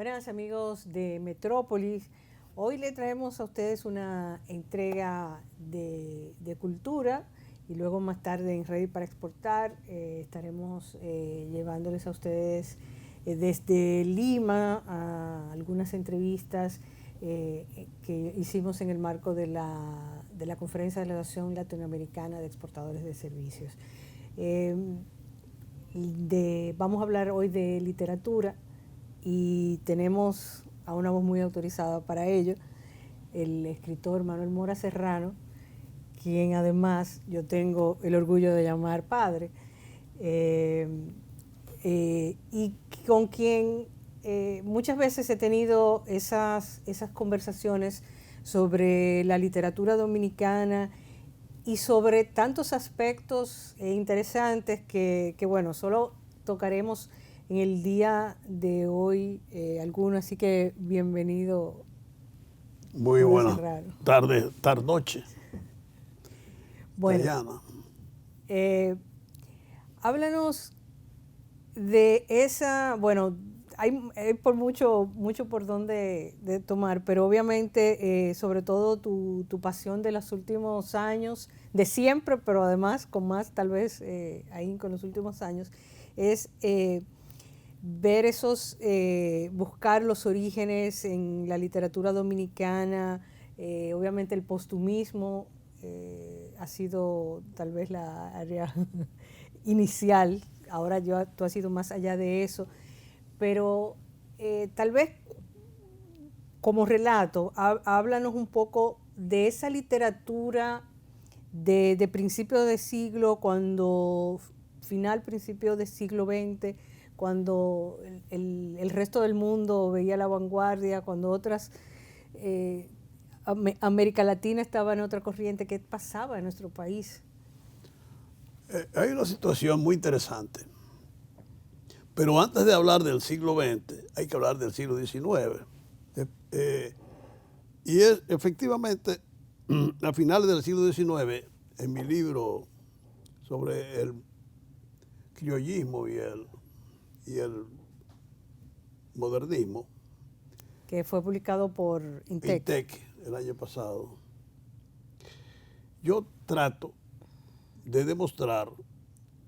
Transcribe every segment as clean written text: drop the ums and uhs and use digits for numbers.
Buenas amigos de Metrópolis. Hoy le traemos a ustedes una entrega de cultura y luego más tarde en Ready para Exportar estaremos llevándoles a ustedes desde Lima a algunas entrevistas que hicimos en el marco de la Conferencia de la Asociación Latinoamericana de Exportadores de Servicios. Vamos a hablar hoy de literatura y tenemos a una voz muy autorizada para ello, el escritor Manuel Mora Serrano, quien además yo tengo el orgullo de llamar padre, y con quien muchas veces he tenido esas conversaciones sobre la literatura dominicana y sobre tantos aspectos interesantes que bueno, solo tocaremos en el día de hoy algunos, así que bienvenido. Muy buenas tardes, noche. Bueno, Dayana. Háblanos de esa, bueno, hay por mucho por donde de tomar, pero obviamente sobre todo tu pasión de los últimos años, de siempre, pero además con más tal vez ahí con los últimos años, es ver buscar los orígenes en la literatura dominicana. Obviamente el postumismo ha sido tal vez la área inicial, ahora tú has ido más allá de eso, pero tal vez como relato, háblanos un poco de esa literatura de principio de siglo, principio del siglo XX, cuando el resto del mundo veía la vanguardia, cuando otras, América Latina estaba en otra corriente. ¿Qué pasaba en nuestro país? Hay una situación muy interesante, pero antes de hablar del siglo XX, hay que hablar del siglo XIX. Efectivamente, a finales del siglo XIX, en mi libro sobre el criollismo y el modernismo, que fue publicado por INTEC el año pasado, yo trato de demostrar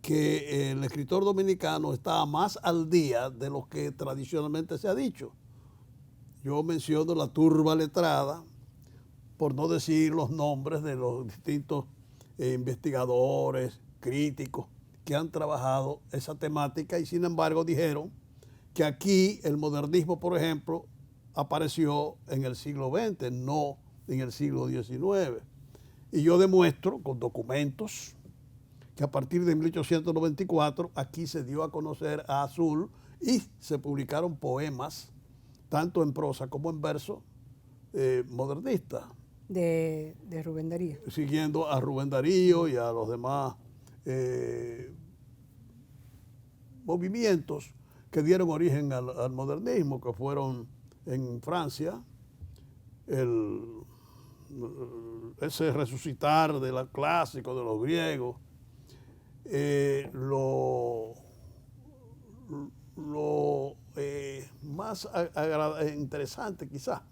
que el escritor dominicano estaba más al día de lo que tradicionalmente se ha dicho. Yo menciono la turba letrada, por no decir los nombres de los distintos investigadores, críticos que han trabajado esa temática y sin embargo dijeron que aquí el modernismo, por ejemplo, apareció en el siglo XX, no en el siglo XIX. Y yo demuestro con documentos que a partir de 1894 aquí se dio a conocer a Azul y se publicaron poemas, tanto en prosa como en verso, modernistas. De Rubén Darío. Siguiendo a Rubén Darío y a los demás movimientos que dieron origen al modernismo, que fueron en Francia, ese resucitar de los clásicos, de los griegos, lo más interesante quizás,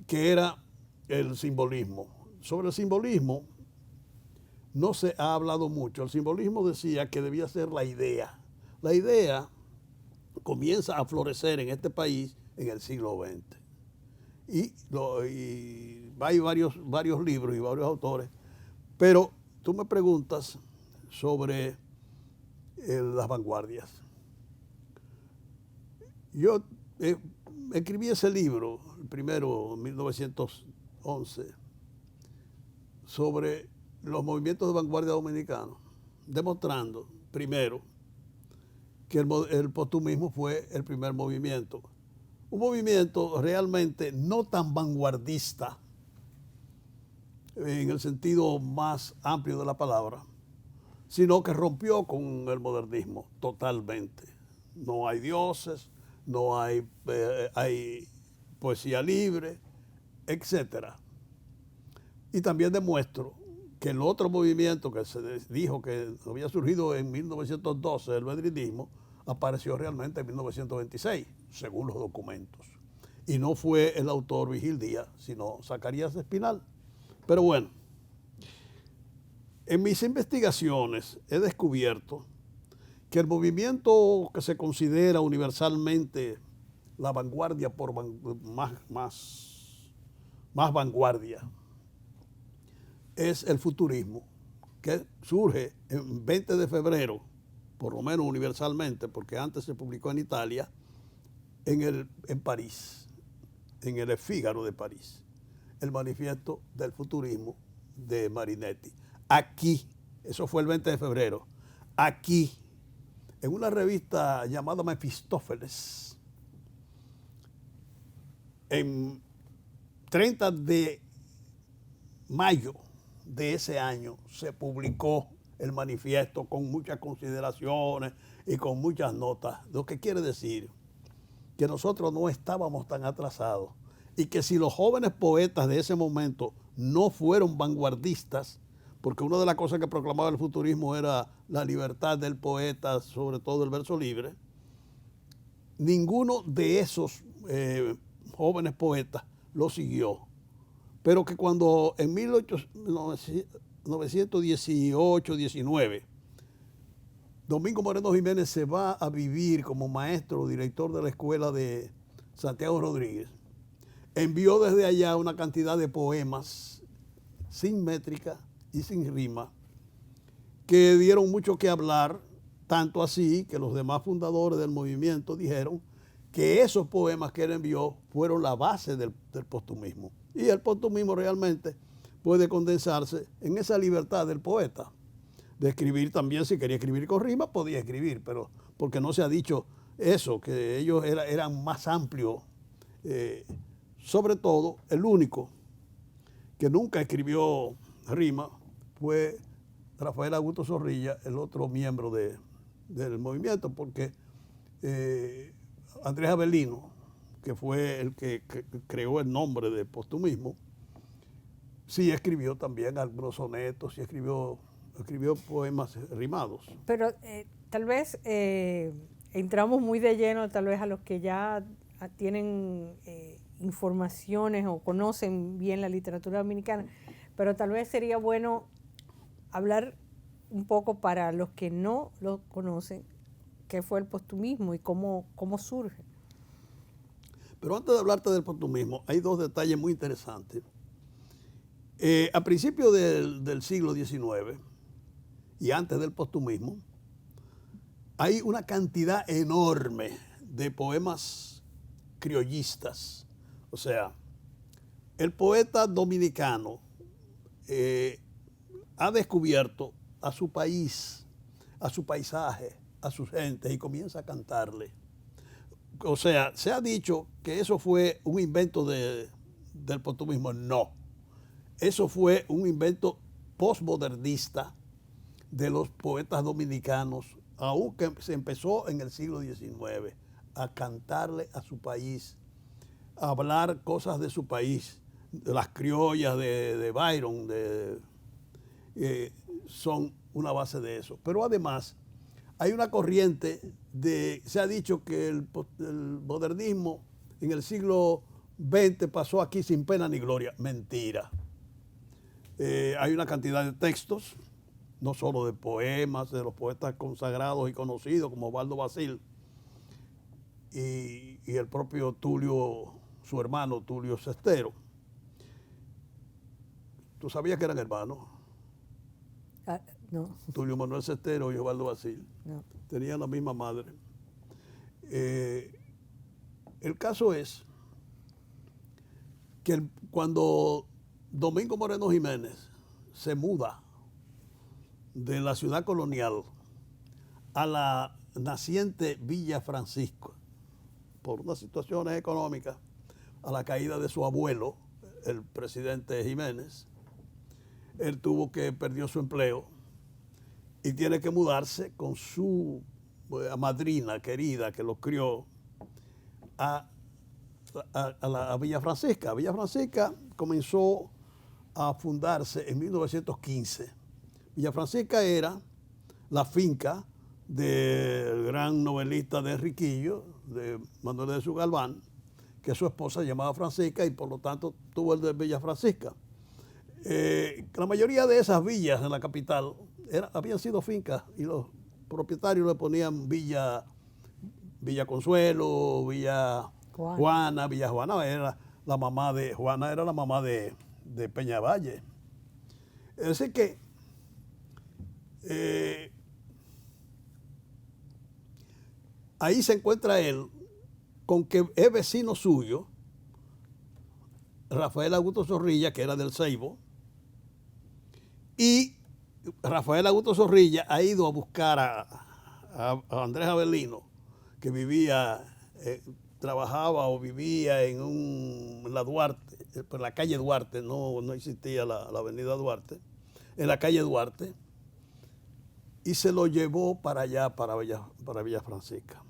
que era el simbolismo. Sobre el simbolismo no se ha hablado mucho. El simbolismo decía que debía ser la idea. La idea comienza a florecer en este país en el siglo XX. Y hay varios libros y varios autores. Pero tú me preguntas sobre las vanguardias. Yo escribí ese libro, el primero, en 1911, sobre los movimientos de vanguardia dominicanos, demostrando, primero, que el postumismo fue el primer movimiento. Un movimiento realmente no tan vanguardista, en el sentido más amplio de la palabra, sino que rompió con el modernismo totalmente. No hay dioses, no hay, hay poesía libre, etc. Y también demuestro que el otro movimiento que se dijo que había surgido en 1912, el madridismo, apareció realmente en 1926. según los documentos. Y no fue el autor Vigil Díaz, sino Zacarías Espinal. Pero bueno, en mis investigaciones he descubierto que el movimiento que se considera universalmente la vanguardia más vanguardia es el futurismo, que surge en 20 de febrero, por lo menos universalmente, porque antes se publicó en Italia, en París, en el Fígaro de París, el manifiesto del futurismo de Marinetti. Aquí, eso fue el 20 de febrero, aquí, en una revista llamada Mefistófeles, en 30 de mayo de ese año se publicó el manifiesto con muchas consideraciones y con muchas notas, lo que quiere decir que nosotros no estábamos tan atrasados y que si los jóvenes poetas de ese momento no fueron vanguardistas, porque una de las cosas que proclamaba el futurismo era la libertad del poeta, sobre todo el verso libre, ninguno de esos jóvenes poetas lo siguió. Pero que cuando en 1918-19, Domingo Moreno Jiménez se va a vivir como maestro, director de la escuela de Santiago Rodríguez, envió desde allá una cantidad de poemas sin métrica y sin rima, que dieron mucho que hablar, tanto así que los demás fundadores del movimiento dijeron que esos poemas que él envió fueron la base del postumismo. Y el postumismo realmente puede condensarse en esa libertad del poeta, de escribir también. Si quería escribir con rima, podía escribir, pero porque no se ha dicho eso, que ellos eran más amplios. Sobre todo, el único que nunca escribió rima fue Rafael Augusto Zorrilla, el otro miembro del movimiento, porque Andrés Avelino, que fue el que creó el nombre de postumismo, sí escribió también algunos sonetos, sí escribió poemas rimados. Pero tal vez entramos muy de lleno, tal vez a los que ya tienen informaciones o conocen bien la literatura dominicana, pero tal vez sería bueno hablar un poco para los que no lo conocen, qué fue el postumismo y cómo surge. Pero antes de hablarte del postumismo, hay dos detalles muy interesantes. A principios del siglo XIX y antes del postumismo, hay una cantidad enorme de poemas criollistas. O sea, el poeta dominicano ha descubierto a su país, a su paisaje, a sus gentes y comienza a cantarle. O sea, se ha dicho que eso fue un invento del postumismo. No. Eso fue un invento postmodernista de los poetas dominicanos, aunque se empezó en el siglo XIX, a cantarle a su país, a hablar cosas de su país. Las criollas de Byron son una base de eso. Pero además, hay una corriente se ha dicho que el modernismo en el siglo XX pasó aquí sin pena ni gloria. Mentira. Hay una cantidad de textos, no solo de poemas, de los poetas consagrados y conocidos como Osvaldo Basil y el propio Tulio, su hermano Tulio Cestero. ¿Tú sabías que eran hermanos? No. Tulio Manuel Cestero y Osvaldo Basil. No. Tenían la misma madre. El caso es que cuando Domingo Moreno Jiménez se muda de la ciudad colonial a la naciente Villa Francisco, por unas situaciones económicas, a la caída de su abuelo, el presidente Jiménez, él perdió su empleo y tiene que mudarse con su madrina querida que lo crió a Villa Francisca. Villa Francisca comenzó a fundarse en 1915. Villa Francisca era la finca del gran novelista de Enriquillo, de Manuel de Jesús Galván, que su esposa se llamaba Francisca y por lo tanto tuvo el de Villa Francisca. La mayoría de esas villas en la capital habían sido fincas y los propietarios le ponían Villa Consuelo, Villa Juana. Villa Juana era la mamá de Peñavalle. Es decir que ahí se encuentra él con que es vecino suyo, Rafael Augusto Zorrilla, que era del Ceibo, y Rafael Augusto Zorrilla ha ido a buscar a Andrés Avelino, que trabajaba o vivía en la Duarte, por la calle Duarte, no existía la avenida Duarte, en la calle Duarte, y se lo llevó para allá, para Villa Francisca.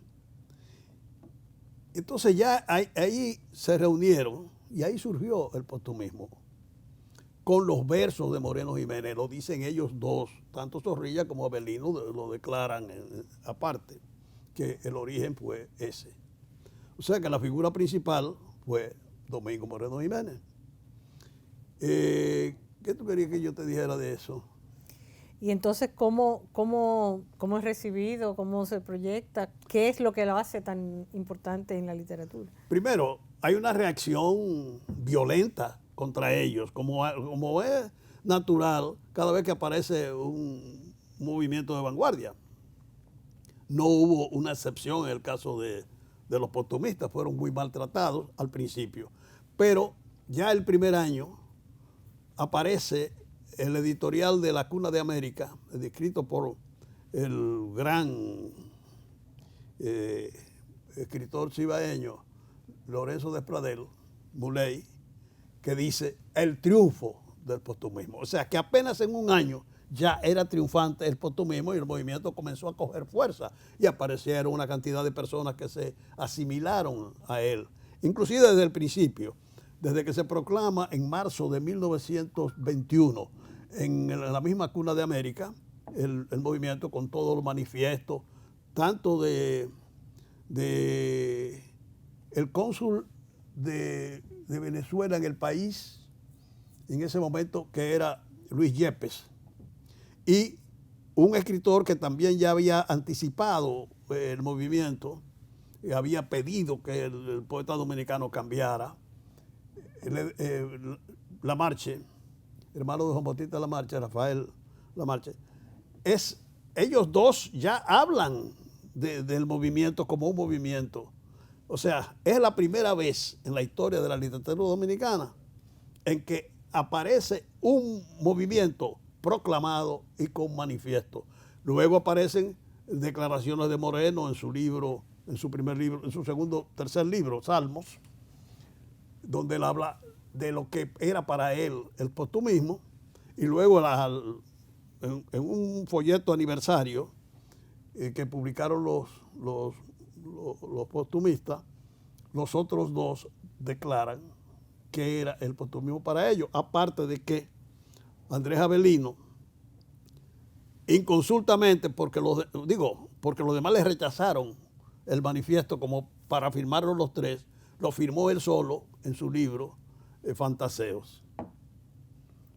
Entonces ya ahí se reunieron y ahí surgió el postumismo, con los versos de Moreno Jiménez, lo dicen ellos dos, tanto Zorrilla como Avelino lo declaran aparte, que el origen fue ese. O sea que la figura principal fue Domingo Moreno Jiménez. ¿Qué tú querías que yo te dijera de eso? Y entonces, ¿cómo es recibido? ¿Cómo se proyecta? ¿Qué es lo que lo hace tan importante en la literatura? Primero, hay una reacción violenta contra ellos, como es natural cada vez que aparece un movimiento de vanguardia. No hubo una excepción en el caso de los postumistas, fueron muy maltratados al principio. Pero ya el primer año aparece el editorial de La Cuna de América, escrito por el gran escritor cibaeño Lorenzo Despradel, Muley, que dice el triunfo del postumismo. O sea que apenas en un año ya era triunfante el postumismo y el movimiento comenzó a coger fuerza y aparecieron una cantidad de personas que se asimilaron a él, inclusive desde el principio, desde que se proclama en marzo de 1921 en la misma Cuna de América el movimiento, con todos los manifiestos, tanto de el cónsul de Venezuela en el país en ese momento, que era Luis Yepes, y un escritor que también ya había anticipado el movimiento y había pedido que el poeta dominicano cambiara, Lamarche, hermano de Juan Bautista Lamarche, Rafael Lamarche. Ellos dos ya hablan del movimiento como un movimiento. O sea, es la primera vez en la historia de la literatura dominicana en que aparece un movimiento proclamado y con manifiesto. Luego aparecen declaraciones de Moreno en su libro, en su primer libro, en su tercer libro, Salmos, donde él habla de lo que era para él el postumismo, y luego en un folleto aniversario que publicaron los postumistas, los otros dos declaran que era el postumismo para ellos, aparte de que Andrés Avelino, inconsultamente, porque los demás le rechazaron el manifiesto como para firmarlo los tres, lo firmó él solo en su libro Fantaseos.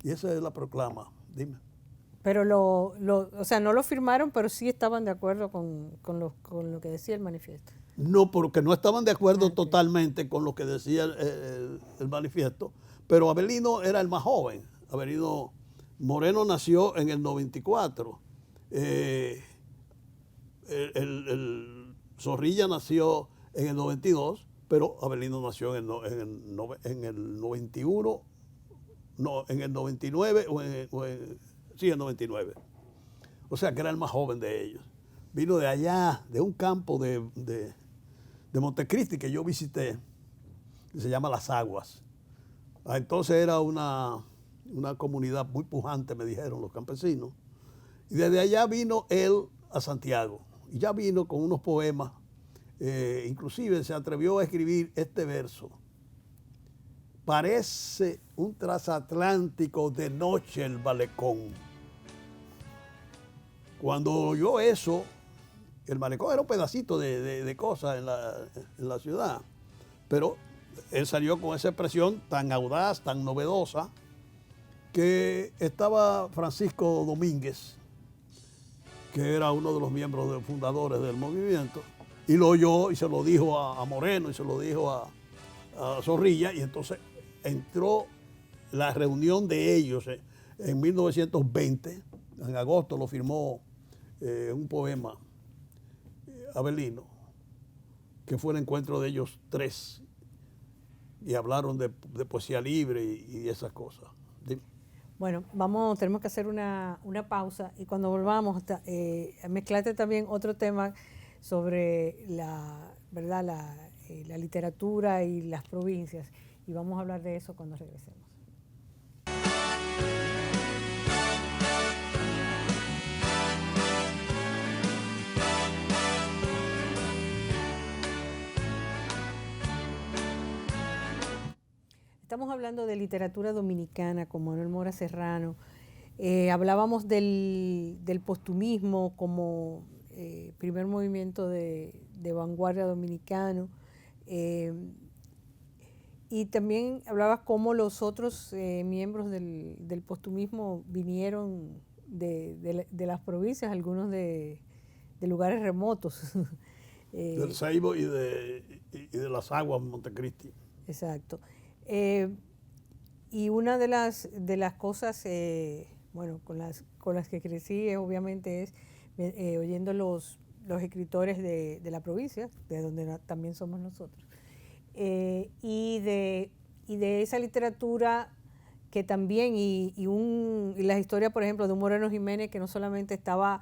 Y esa es la proclama. Dime. Pero o sea, no lo firmaron, pero sí estaban de acuerdo con lo que decía el manifiesto. No, porque no estaban de acuerdo totalmente con lo que decía el manifiesto, pero Avelino era el más joven. Avelino Moreno nació en el 94. El Zorrilla nació en el 92, pero Avelino nació en el 91, no, en el 99, sí, en el 99. O sea que era el más joven de ellos. Vino de allá, de un campo de Montecristi que yo visité, que se llama Las Aguas. Entonces era una comunidad muy pujante, me dijeron los campesinos. Y desde allá vino él a Santiago. Y ya vino con unos poemas. Inclusive se atrevió a escribir este verso. Parece un transatlántico de noche el malecón. Cuando oyó eso, El malecón era un pedacito de cosas en la ciudad. Pero él salió con esa expresión tan audaz, tan novedosa, que estaba Francisco Domínguez, que era uno de los miembros fundadores del movimiento, y lo oyó y se lo dijo a Moreno y se lo dijo a Zorrilla, y entonces entró la reunión de ellos en 1920, en agosto lo firmó un poema Avelino, que fue el encuentro de ellos tres, y hablaron de poesía libre y esas cosas. Dime. Bueno, tenemos que hacer una pausa y cuando volvamos, mezclate también otro tema sobre ¿verdad? La literatura y las provincias, y vamos a hablar de eso cuando regresemos. Estamos hablando de literatura dominicana con Manuel Mora Serrano. Hablábamos del postumismo como primer movimiento de vanguardia dominicano. Y también hablabas cómo los otros miembros del postumismo vinieron de las provincias, algunos de lugares remotos. Del Seibo y de las Aguas, Montecristi. Exacto. Y una de las cosas, bueno, con las que crecí, obviamente es oyendo los escritores de la provincia, de donde también somos nosotros, y de esa literatura que también, y las historias, por ejemplo, de un Moreno Jiménez, que no solamente estaba,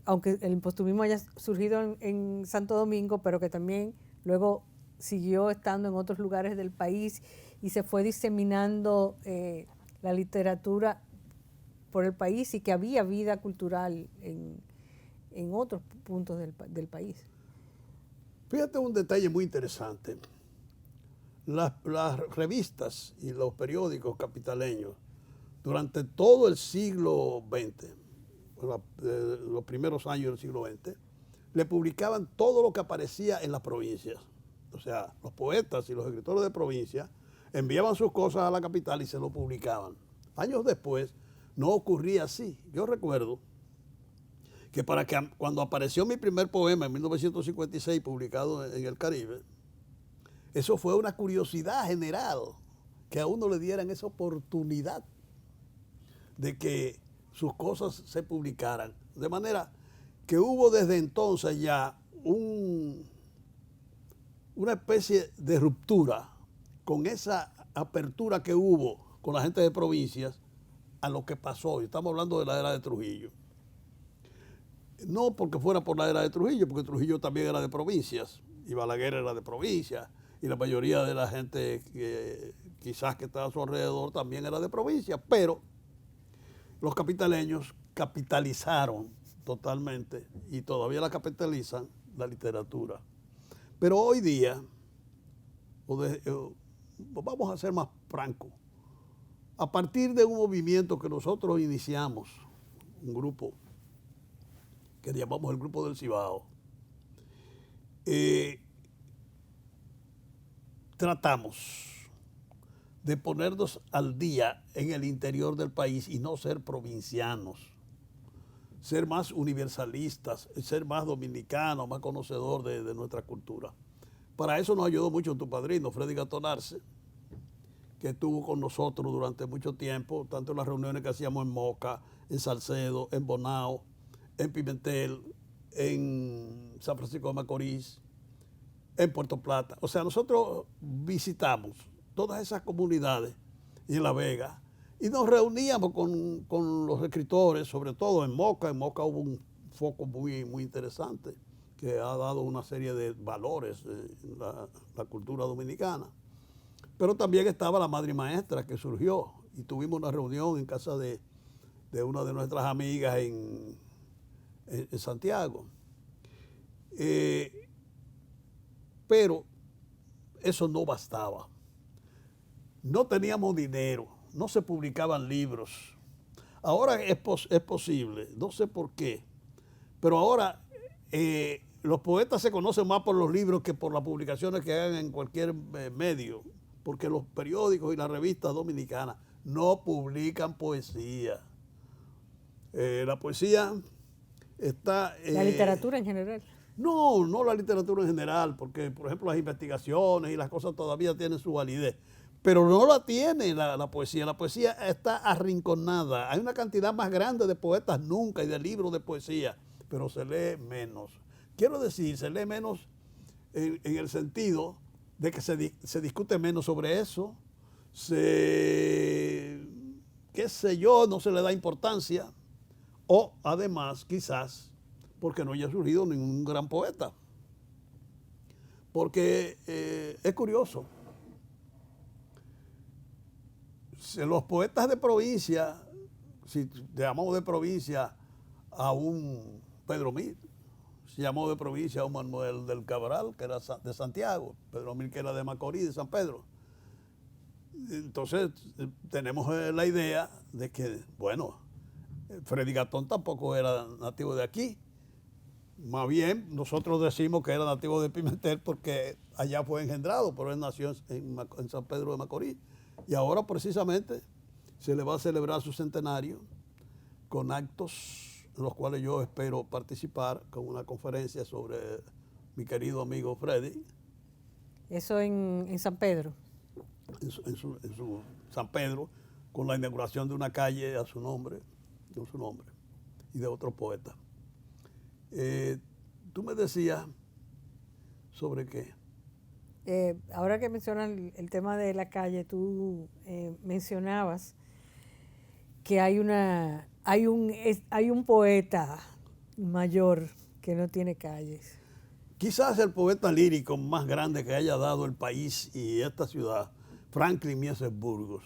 aunque el postumismo haya surgido en Santo Domingo, pero que también luego siguió estando en otros lugares del país y se fue diseminando la literatura por el país, y que había vida cultural en otros puntos del país. Fíjate un detalle muy interesante. Las revistas y los periódicos capitaleños durante todo el siglo XX, los primeros años del siglo XX, le publicaban todo lo que aparecía en las provincias. O sea, los poetas y los escritores de provincia enviaban sus cosas a la capital y se lo publicaban. Años después no ocurría así. Yo recuerdo que cuando apareció mi primer poema en 1956 publicado en El Caribe, eso fue una curiosidad general, que a uno le dieran esa oportunidad de que sus cosas se publicaran. De manera que hubo desde entonces ya una especie de ruptura con esa apertura que hubo con la gente de provincias a lo que pasó. Y estamos hablando de la era de Trujillo. No porque fuera por la era de Trujillo, porque Trujillo también era de provincias, y Balaguer era de provincias, y la mayoría de la gente que quizás que estaba a su alrededor también era de provincias, pero los capitaleños capitalizaron totalmente, y todavía la capitalizan, la literatura. Pero hoy día, vamos a ser más francos, a partir de un movimiento que nosotros iniciamos, un grupo que llamamos el Grupo del Cibao, tratamos de ponernos al día en el interior del país y no ser provincianos, ser más universalistas, ser más dominicanos, más conocedor de nuestra cultura. Para eso nos ayudó mucho tu padrino, Freddy Gatonarse, que estuvo con nosotros durante mucho tiempo, tanto en las reuniones que hacíamos en Moca, en Salcedo, en Bonao, en Pimentel, en San Francisco de Macorís, en Puerto Plata. O sea, nosotros visitamos todas esas comunidades y en La Vega, y nos reuníamos con los escritores, sobre todo en Moca. En Moca hubo un foco muy, muy interesante que ha dado una serie de valores en la cultura dominicana. Pero también estaba la Madre Maestra, que surgió, y tuvimos una reunión en casa de una de nuestras amigas en Santiago. Pero eso no bastaba. No teníamos dinero, no se publicaban libros. Ahora es posible, no sé por qué, pero ahora los poetas se conocen más por los libros que por las publicaciones que hagan en cualquier medio, porque los periódicos y las revistas dominicanas no publican poesía. La poesía está... La literatura en general. No, no la literatura en general, porque, por ejemplo, las investigaciones y las cosas todavía tienen su validez. Pero no la tiene la poesía. La poesía está arrinconada. Hay una cantidad más grande de poetas nunca y de libros de poesía, pero se lee menos. Quiero decir, se lee menos en el sentido de que se discute menos sobre eso, qué sé yo, no se le da importancia, o además, quizás, porque no haya surgido ningún gran poeta. Porque es curioso. Los poetas de provincia, si llamamos de provincia a un Pedro Mil, si llamamos de provincia a un Manuel del Cabral, que era de Santiago, Pedro Mil, que era de Macorís, de San Pedro. Entonces tenemos la idea de que, bueno, Freddy Gatón tampoco era nativo de aquí. Más bien, nosotros decimos que era nativo de Pimentel porque allá fue engendrado, pero él nació en San Pedro de Macorís. Y ahora precisamente se le va a celebrar su centenario con actos en los cuales yo espero participar con una conferencia sobre mi querido amigo Freddy. Eso en San Pedro. En su San Pedro, con la inauguración de una calle a su nombre, con su nombre, y de otro poeta. Tú me decías sobre qué. Ahora que mencionan el tema de la calle, tú mencionabas que hay un poeta mayor que no tiene calles. Quizás el poeta lírico más grande que haya dado el país y esta ciudad, Franklin Mieses Burgos.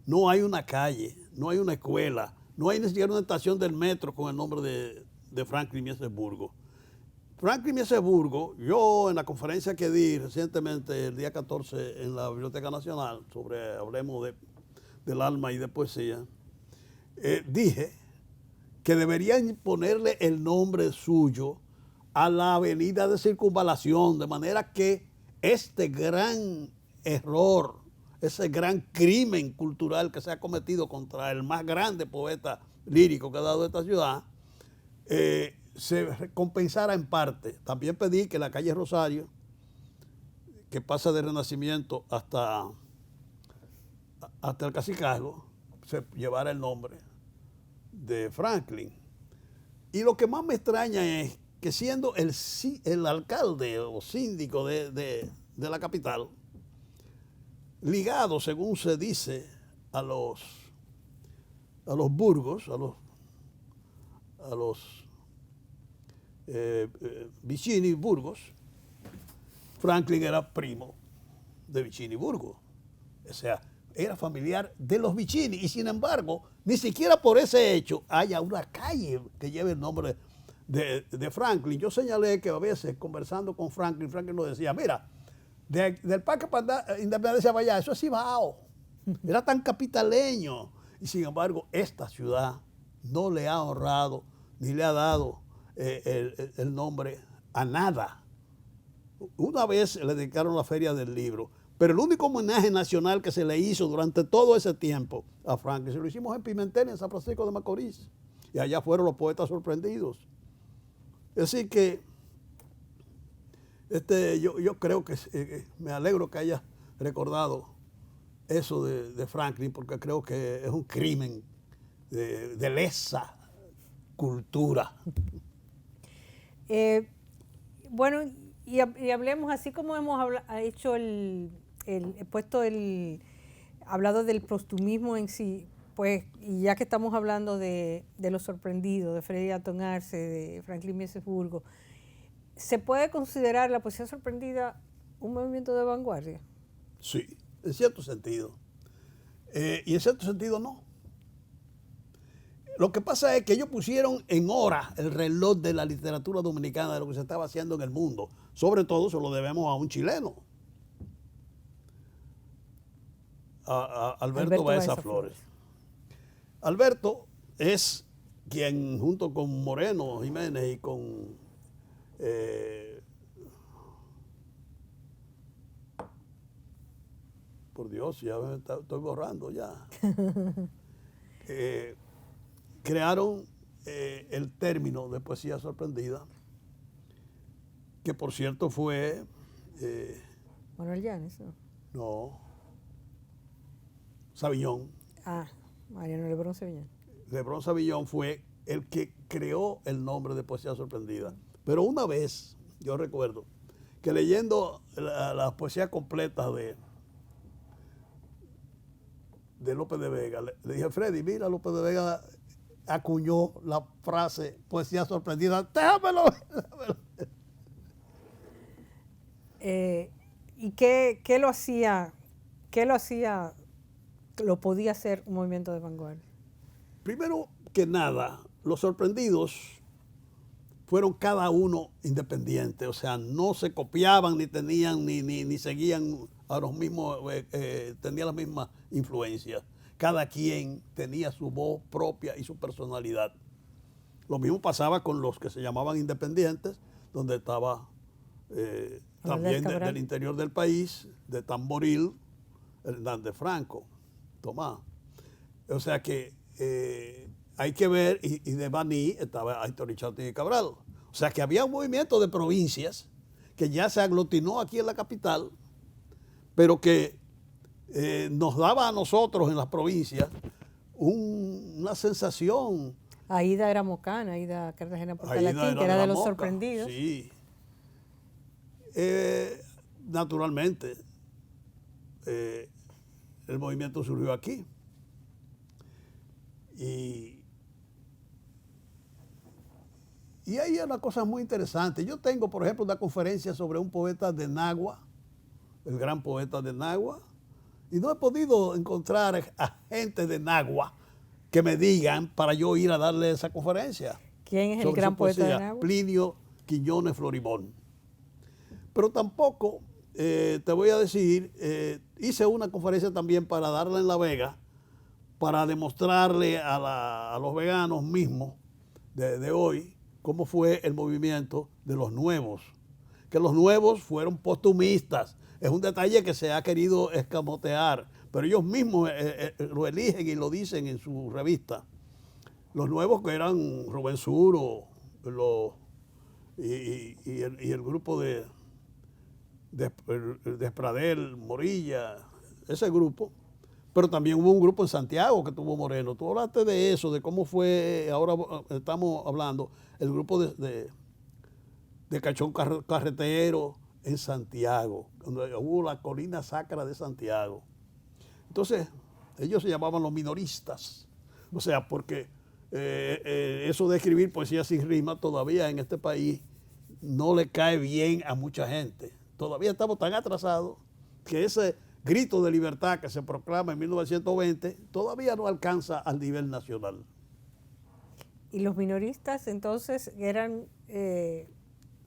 No hay una calle, no hay una escuela, no hay ni siquiera una estación del metro con el nombre de Franklin Mieses Burgos. Franklin Mieses Burgos, yo en la conferencia que di recientemente, el día 14, en la Biblioteca Nacional, sobre hablemos del alma y de poesía, dije que deberían ponerle el nombre suyo a la avenida de Circunvalación, de manera que este gran error, ese gran crimen cultural que se ha cometido contra el más grande poeta lírico que ha dado esta ciudad, se compensara en parte. También pedí que la calle Rosario, que pasa de Renacimiento hasta el Cacicazgo, se llevara el nombre de Franklin. Y lo que más me extraña es que siendo el alcalde o síndico de la capital, ligado, según se dice, a los burgos, a los Vicini Burgos, Franklin era primo de Vicini Burgos. O sea, era familiar de los Vicini. Y sin embargo, ni siquiera por ese hecho haya una calle que lleve el nombre de Franklin. Yo señalé que a veces, conversando con Franklin nos decía, mira, del Parque Independencia para allá, eso es Cibao. Era tan capitaleño. Y sin embargo, esta ciudad no le ha honrado ni le ha dado el nombre a nada. Una vez le dedicaron la Feria del Libro, pero el único homenaje nacional que se le hizo durante todo ese tiempo a Franklin, se lo hicimos en Pimentel, en San Francisco de Macorís. Y allá fueron los poetas sorprendidos. Así que yo creo que me alegro que haya recordado eso de Franklin, porque creo que es un crimen de lesa cultura. Bueno, y hablemos, así como hemos hecho hablado del postumismo en sí, pues, y ya que estamos hablando de Los Sorprendidos, de Freddy Gatón Arce, de Franklin Mieses Burgos, ¿se puede considerar la poesía sorprendida un movimiento de vanguardia? Sí, en cierto sentido. Y en cierto sentido no. Lo que pasa es que ellos pusieron en hora el reloj de la literatura dominicana, de lo que se estaba haciendo en el mundo. Sobre todo se lo debemos a un chileno, a Alberto Baeza Flores. Alberto es quien, junto con Moreno Jiménez y con por Dios, ya estoy borrando ya. Crearon el término de poesía sorprendida, que por cierto fue... Manuel Llanes, ¿no? No, Savillón. Ah, Mariano Lebrón Sevillán. Lebrón Savillón fue el que creó el nombre de poesía sorprendida. Pero una vez, yo recuerdo, que leyendo la poesía completa de López de Vega, le dije, Freddy, mira, López de Vega acuñó la frase poesía sorprendida. Déjamelo. ¿Y qué lo hacía? ¿Qué lo hacía? ¿Lo podía hacer un movimiento de vanguardia? Primero que nada, los sorprendidos fueron cada uno independiente, o sea, no se copiaban ni tenían ni seguían a los mismos, tenían las mismas influencias. Cada quien tenía su voz propia y su personalidad. Lo mismo pasaba con los que se llamaban independientes, donde estaba también del interior del país, de Tamboril, Hernández Franco, Tomás. O sea que hay que ver, y de Baní estaba Héctor Richard y Cabral. O sea que había un movimiento de provincias que ya se aglutinó aquí en la capital, pero que nos daba a nosotros en las provincias una sensación. Aida era mocana, Aida Cartagena Portalatín, que era de los Moca, sorprendidos. Sí. Naturalmente, el movimiento surgió aquí. Y hay una cosa muy interesante. Yo tengo, por ejemplo, una conferencia sobre un poeta de Nagua, el gran poeta de Nagua, y no he podido encontrar a gente de Nagua que me digan para yo ir a darle esa conferencia. ¿Quién es el gran poeta de Nagua? Plinio Quiñones Florimón. Pero tampoco, te voy a decir, hice una conferencia también para darla en La Vega, para demostrarle a los veganos mismos de hoy cómo fue el movimiento de los nuevos. Que los nuevos fueron postumistas. Es un detalle que se ha querido escamotear, pero ellos mismos lo eligen y lo dicen en su revista. Los nuevos que eran Rubén Suro y el grupo de Despradel, Morilla, ese grupo. Pero también hubo un grupo en Santiago que tuvo Moreno. Tú hablaste de eso, de cómo fue, ahora estamos hablando, el grupo de Cachón Carretero en Santiago, donde hubo la colina sacra de Santiago. Entonces, ellos se llamaban los minoristas. O sea, porque eso de escribir poesía sin rima todavía en este país no le cae bien a mucha gente. Todavía estamos tan atrasados que ese grito de libertad que se proclama en 1920 todavía no alcanza al nivel nacional. ¿Y los minoristas entonces eran...?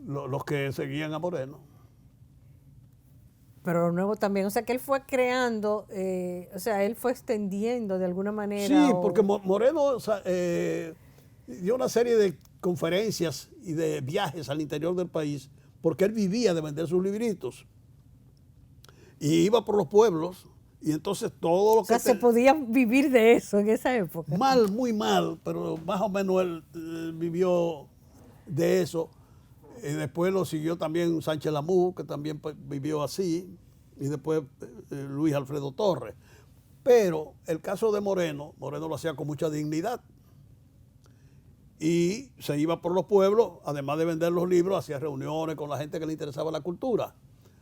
Los que seguían a Moreno. Pero lo nuevo también, o sea que él fue creando, o sea, él fue extendiendo de alguna manera. Sí, porque Moreno dio una serie de conferencias y de viajes al interior del país, porque él vivía de vender sus libritos. Y iba por los pueblos, y entonces todo lo que... O sea, se podía vivir de eso en esa época. Mal, muy mal, pero más o menos él vivió de eso. Después lo siguió también Sánchez Lamú, que también vivió así, y después Luis Alfredo Torres. Pero el caso de Moreno lo hacía con mucha dignidad. Y se iba por los pueblos, además de vender los libros, hacía reuniones con la gente que le interesaba la cultura.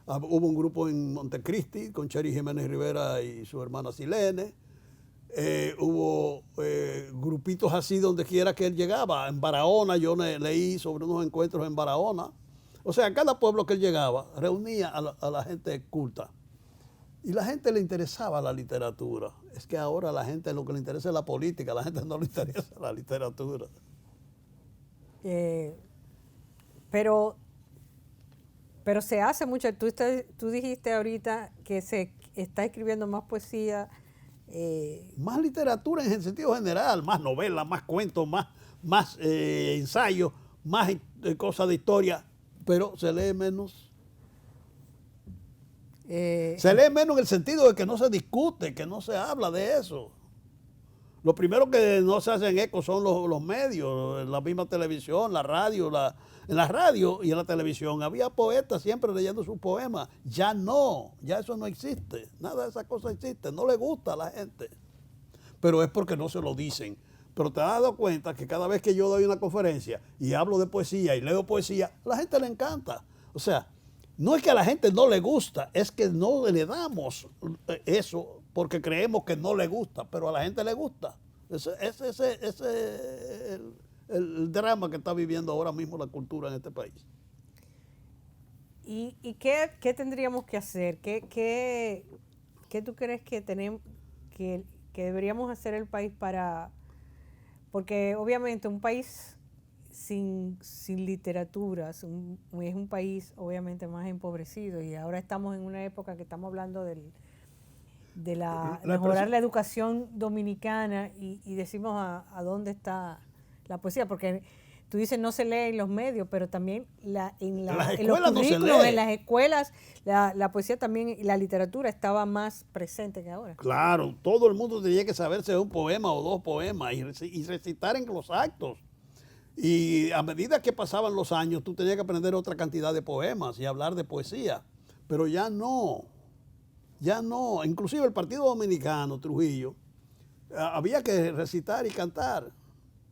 Hubo un grupo en Montecristi con Cheri Jiménez Rivera y su hermana Silene. Hubo grupitos así donde quiera que él llegaba. En Barahona yo leí sobre unos encuentros en Barahona. O sea, cada pueblo que él llegaba reunía a la gente culta. Y la gente le interesaba la literatura. Es que ahora a la gente lo que le interesa es la política, a la gente no le interesa la literatura. Pero se hace mucho. Tú dijiste ahorita que se está escribiendo más poesía. Más literatura en el sentido general, más novelas, más cuentos, más ensayos, más cosas de historia. pero se lee menos. Se lee menos en el sentido de que no se discute, que no se habla de eso. Lo primero que no se hacen eco son los medios, la misma televisión, la radio. En la radio y en la televisión había poetas siempre leyendo sus poemas. Ya no, ya eso no existe. Nada de esas cosas existe. No le gusta a la gente. Pero es porque no se lo dicen. Pero te has dado cuenta que cada vez que yo doy una conferencia y hablo de poesía y leo poesía, a la gente le encanta. O sea, no es que a la gente no le gusta, es que no le damos eso porque creemos que no le gusta, pero a la gente le gusta. Ese es el drama que está viviendo ahora mismo la cultura en este país. ¿Y qué tendríamos que hacer? ¿Qué tú crees que tenemos que deberíamos hacer el país para...? Porque obviamente un país sin literatura es un país obviamente más empobrecido, y ahora estamos en una época que estamos hablando de mejorar la educación dominicana, y decimos a dónde está la poesía, porque tú dices no se lee en los medios, pero también en los currículos, en las escuelas, la poesía también y la literatura estaba más presente que ahora. Claro, todo el mundo tenía que saberse un poema o dos poemas y recitar en los actos. Y a medida que pasaban los años, tú tenías que aprender otra cantidad de poemas y hablar de poesía. Pero ya no. Ya no. Inclusive el Partido Dominicano, Trujillo, había que recitar y cantar.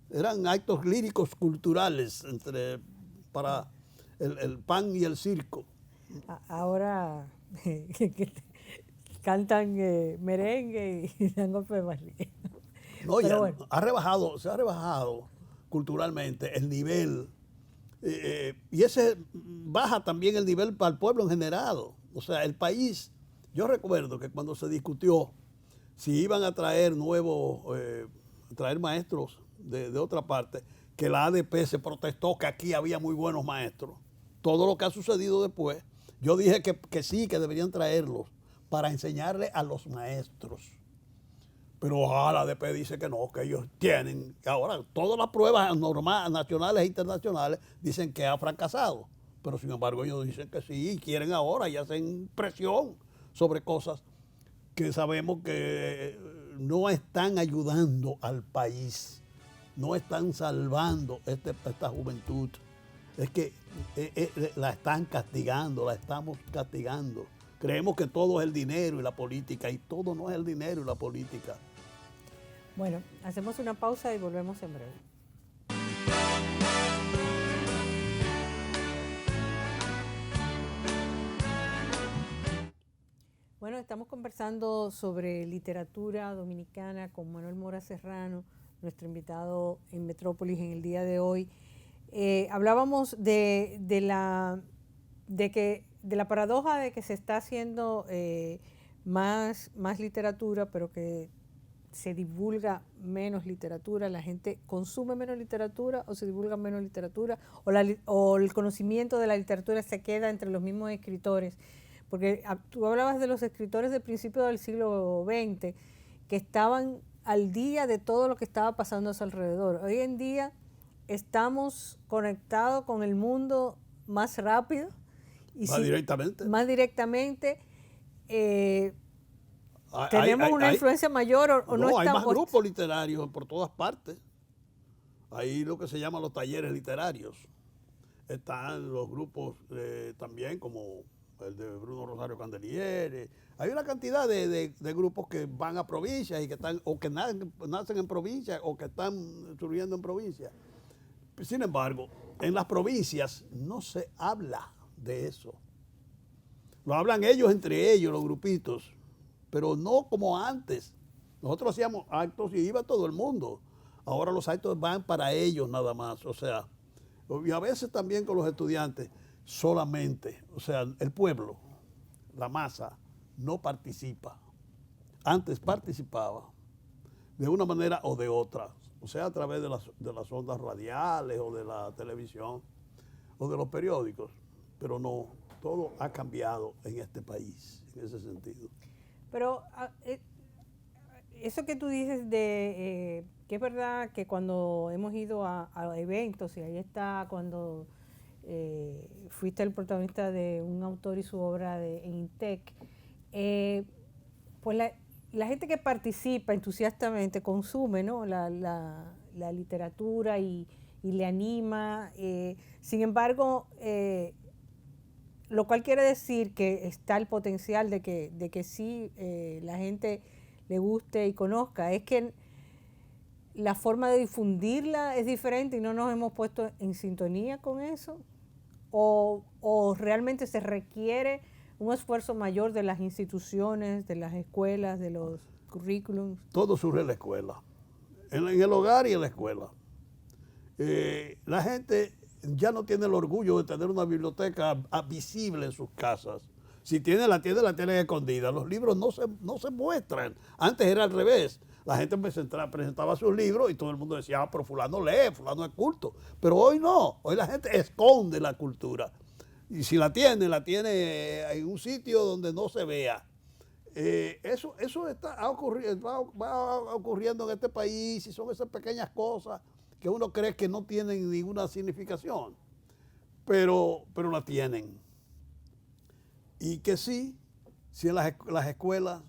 Eran actos líricos culturales para el pan y el circo. Ahora cantan merengue y dan golpe de barriga. No, ya bueno. Se ha rebajado culturalmente el nivel. Y ese baja también el nivel para el pueblo en general. O sea, el país, yo recuerdo que cuando se discutió si iban a traer traer maestros de otra parte, que la ADP se protestó que aquí había muy buenos maestros. Todo lo que ha sucedido después, yo dije que sí, que deberían traerlos para enseñarle a los maestros. Pero la ADP dice que no, que ellos tienen. Ahora, todas las pruebas nacionales e internacionales dicen que ha fracasado. Pero sin embargo, ellos dicen que sí, quieren ahora y hacen presión sobre cosas que sabemos que no están ayudando al país, no están salvando esta juventud. Es que la están castigando, la estamos castigando. Creemos que todo es el dinero y la política, y todo no es el dinero y la política. Bueno, hacemos una pausa y volvemos en breve. Bueno, estamos conversando sobre literatura dominicana con Manuel Mora Serrano, nuestro invitado en Metrópolis en el día de hoy. Hablábamos de la paradoja de que se está haciendo más literatura, pero que se divulga menos literatura, la gente consume menos literatura o se divulga menos literatura, o el conocimiento de la literatura se queda entre los mismos escritores. Porque tú hablabas de los escritores del principio del siglo XX que estaban al día de todo lo que estaba pasando a su alrededor. Hoy en día estamos conectados con el mundo más rápido. Y más directamente. ¿Tenemos una influencia mayor o no? Hay más grupos literarios por todas partes. Hay lo que se llaman los talleres literarios. Están los grupos también como el de Bruno Rosario Candeliere. Hay una cantidad de grupos que van a provincias y que están, o que nacen en provincias o que están surgiendo en provincias. Sin embargo, en las provincias no se habla de eso. Lo hablan ellos entre ellos, los grupitos, pero no como antes. Nosotros hacíamos actos y iba todo el mundo. Ahora los actos van para ellos nada más. O sea, y a veces también con los estudiantes solamente. O sea, el pueblo, la masa, no participa. Antes participaba de una manera o de otra. O sea, a través de las ondas radiales o de la televisión o de los periódicos. Pero no, todo ha cambiado en este país, en ese sentido. Pero eso que tú dices de que es verdad que cuando hemos ido a eventos, y ahí está cuando fuiste el protagonista de un autor y su obra en INTEC. Pues la gente que participa entusiastamente consume, ¿no?, la literatura y le anima. Sin embargo, lo cual quiere decir que está el potencial de que sí la gente le guste y conozca. Es que la forma de difundirla es diferente y no nos hemos puesto en sintonía con eso. O realmente se requiere un esfuerzo mayor de las instituciones, de las escuelas, de los currículums. Todo surge en la escuela, en el hogar y en la escuela. La gente ya no tiene el orgullo de tener una biblioteca visible en sus casas. Si tiene, la tiene escondida. Los libros no se muestran. Antes era al revés. La gente presentaba sus libros y todo el mundo decía, pero fulano lee, fulano es culto. Pero hoy no. Hoy la gente esconde la cultura. Y si la tiene en un sitio donde no se vea. Eso va ocurriendo en este país y son esas pequeñas cosas que uno cree que no tienen ninguna significación, pero la tienen. Y que sí, si en las escuelas,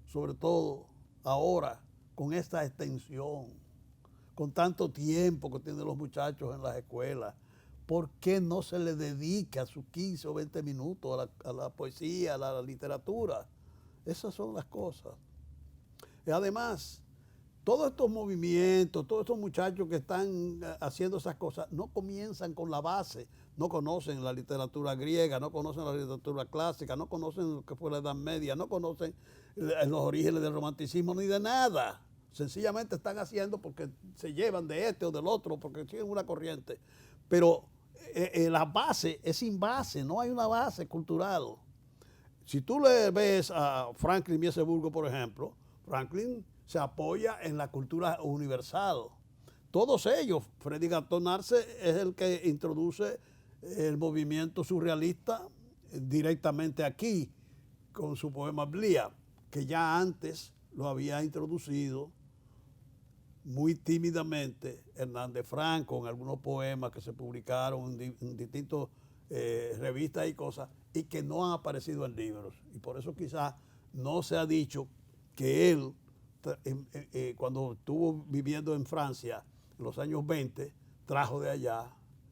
sobre todo ahora, con esta extensión, con tanto tiempo que tienen los muchachos en las escuelas, ¿por qué no se les dedica sus 15 o 20 minutos a la poesía, a la literatura? Esas son las cosas. Y además, todos estos movimientos, todos estos muchachos que están haciendo esas cosas, no comienzan con la base, no conocen la literatura griega, no conocen la literatura clásica, no conocen lo que fue la Edad Media, no conocen los orígenes del romanticismo ni de nada. Sencillamente están haciendo porque se llevan de este o del otro, porque siguen una corriente. Pero la base es sin base, no hay una base cultural. Si tú le ves a Franklin Mieseburgo, por ejemplo, Franklin se apoya en la cultura universal. Todos ellos, Freddy Gastón Arce es el que introduce el movimiento surrealista directamente aquí, con su poema Blia, que ya antes lo había introducido muy tímidamente Hernández Franco en algunos poemas que se publicaron en distintas revistas y cosas, y que no han aparecido en libros. Y por eso quizás no se ha dicho que él, cuando estuvo viviendo en Francia en los años 20, trajo de allá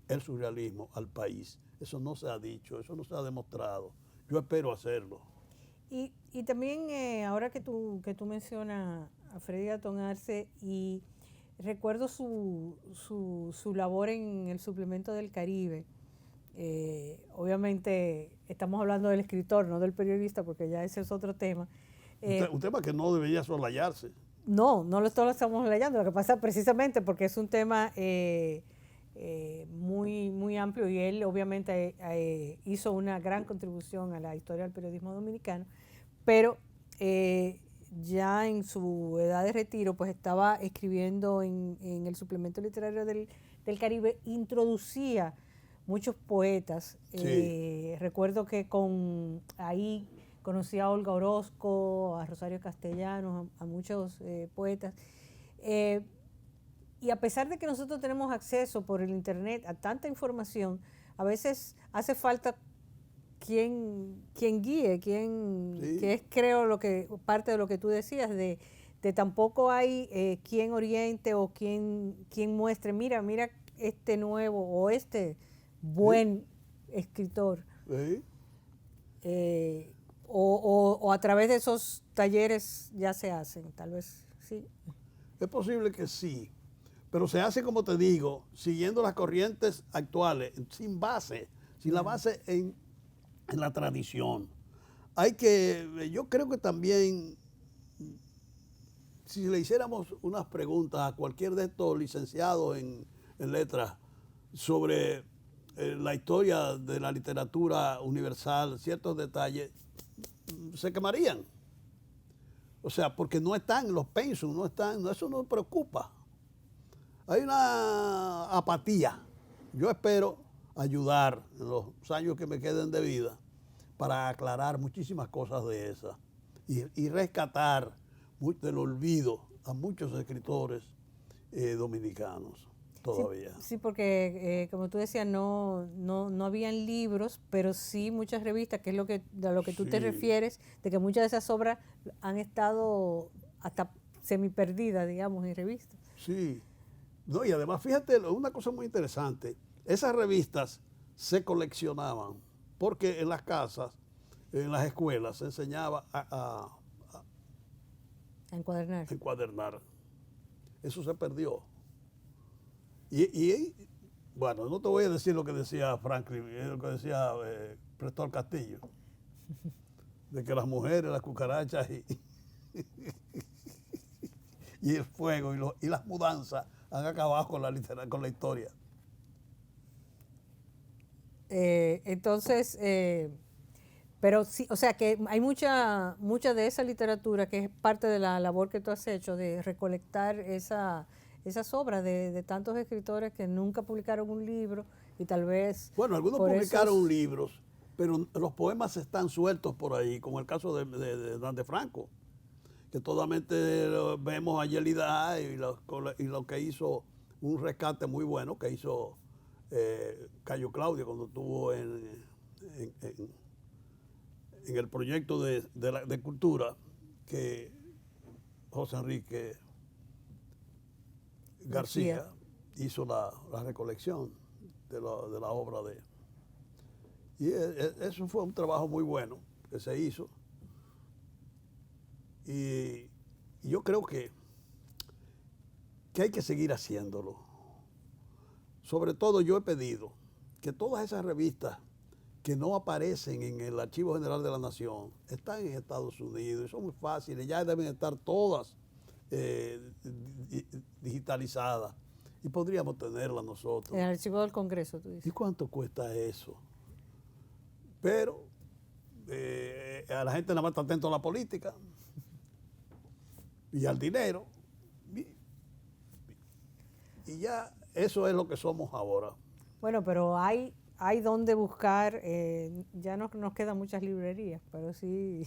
el surrealismo al país. Eso no se ha dicho, eso no se ha demostrado. Yo espero hacerlo. Y también ahora que tú mencionas a Freddy Gastón Arce, y recuerdo su labor en el suplemento del Caribe. Obviamente estamos hablando del escritor, no del periodista, porque ya ese es otro tema. Un tema que no debería solayarse. No lo estamos leyendo. Lo que pasa precisamente porque es un tema muy, muy amplio, y él obviamente hizo una gran contribución a la historia del periodismo dominicano, pero ya en su edad de retiro pues estaba escribiendo en el suplemento literario del Caribe, introducía muchos poetas. Sí. Recuerdo que ahí conocí a Olga Orozco, a Rosario Castellanos, a muchos poetas. Y a pesar de que nosotros tenemos acceso por el internet a tanta información, a veces hace falta quien guíe, Sí. que es, creo, parte de lo que tú decías, de tampoco hay quien oriente o quien muestre, mira este nuevo o este buen escritor. Sí. O a través de esos talleres ya se hacen, tal vez sí. Es posible que sí, pero se hace, como te digo, siguiendo las corrientes actuales, sin base, sin la base en la tradición. Yo creo que también, si le hiciéramos unas preguntas a cualquier de estos licenciados en letras sobre la historia de la literatura universal, ciertos detalles, se quemarían. O sea, porque no están en los pensum, eso no preocupa. Hay una apatía. Yo espero ayudar en los años que me queden de vida para aclarar muchísimas cosas de esas y rescatar del olvido a muchos escritores dominicanos. todavía. Sí, porque como tú decías, no habían libros, pero sí muchas revistas, que es de lo que tú te Sí, refieres, de que muchas de esas obras han estado hasta semi perdidas, digamos, en revistas. sí. No, y además, fíjate, una cosa muy interesante, esas revistas se coleccionaban, porque en las casas, en las escuelas, se enseñaba A encuadernar. a encuadernar. Eso se perdió. Y, bueno, no te voy a decir lo que decía Franklin, lo que decía Prestor Castillo, de que las mujeres, las cucarachas y el fuego y las mudanzas han acabado con con la historia. Entonces, pero sí, o sea que hay mucha de esa literatura que es parte de la labor que tú has hecho de recolectar esas obras de tantos escritores que nunca publicaron un libro y tal vez Bueno, algunos por publicaron esos... libros, pero los poemas están sueltos por ahí, como el caso de Hernán de Franco, que totalmente vemos a Yelida y lo que hizo, un rescate muy bueno que hizo Cayo Claudio cuando estuvo en el proyecto de cultura que José Enrique García hizo la recolección de la obra de él. Y eso fue un trabajo muy bueno que se hizo. Y yo creo que hay que seguir haciéndolo. Sobre todo yo he pedido que todas esas revistas que no aparecen en el Archivo General de la Nación están en Estados Unidos y son muy fáciles, ya deben estar todas digitalizadas y podríamos tenerlas nosotros. En el archivo del Congreso, tú dices. ¿Y cuánto cuesta eso? Pero a la gente nada más está atento a la política y al dinero. Y ya eso es lo que somos ahora. Bueno, pero hay donde buscar, ya no nos quedan muchas librerías, pero sí.